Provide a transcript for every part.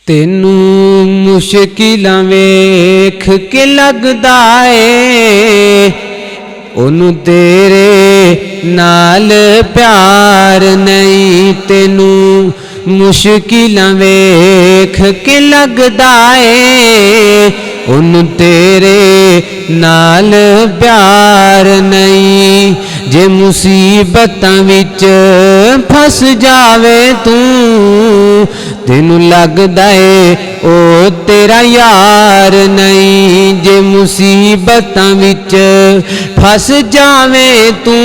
तेनू मुश्किलां वेख के लगदा ए ओनू तेरे नाल प्यार नहीं। तेनू मुश्किलां वेख के लगदा ए ओनू तेरे नाल प्यार नहीं। जे मुसीबतां विच फस जावे तू तेनू लगदा ए ओ तेरा यार नहीं। जे मुसीबतां विच फस जावे तू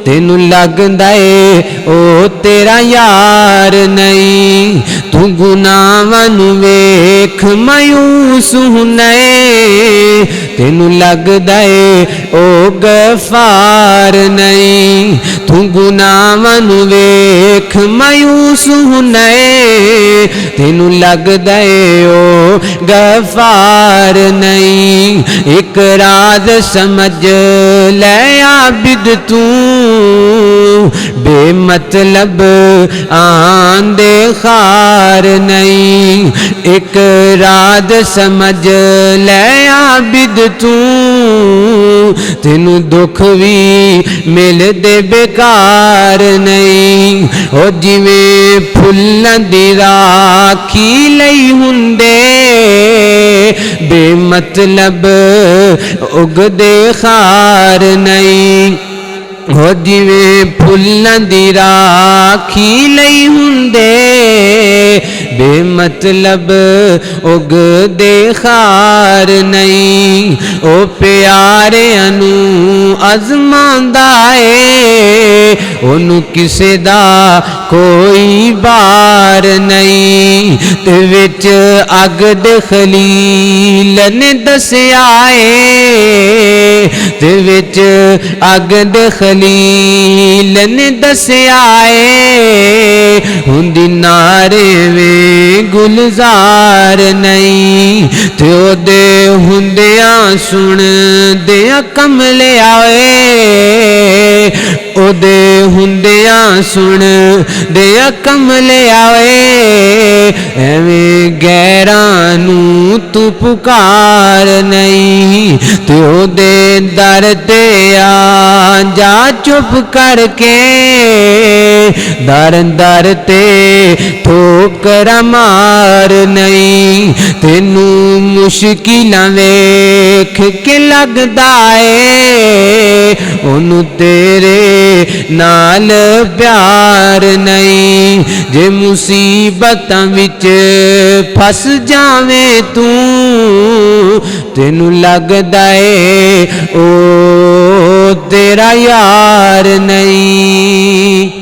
तेनू लगदा ए ओ तेरा यार नहीं। तू गुनाहां नू वेख मायूस हुंदा ए तेनू लगदा ए ओ गफार नहीं। तू गुनाहां नू वेख मायूस हुंदा ए तेनू लगदा ए ओ गफार नहीं। एक राज समझ लै आबिद तू बेमतलब आंदे खार नहीं। एक राज समझ लै आबिद तू तेनू दुख भी मिलदे बेकार नहीं। ओ जिवें फुल्लां दी राखी लई हुंदे बेमतलब उगदे खार नहीं। हो जिवें फुल्लां दी राखी लई हुंदे बेमतलब उगदे खार नहीं। ओ प्यारिआं नू अज़मांदा ए ओनू किसे दा कोई बार नहीं। ते विच अग दे खलील ने दस्सिया ए ते विच अग दे खलील ने दस्सिया ए हुंदी नारे वे गुलजार नहीं। ते ओदे हुंदियां सुणदियां कमले आए ओदे हुंदियां सुणदियां कमले आए। एवें गैरां नू तू पुकार नहीं ते ओदे दर ते आ जा चुप करके दर दर ते ठोकर मार नहीं। तेनू मुश्किलां वेख के लगदा ए ओनू तेरे नाल प्यार नहीं। जे मुसीबतां विच फस जावे तू तेनू लगदा ए ओ तेरा यार नहीं।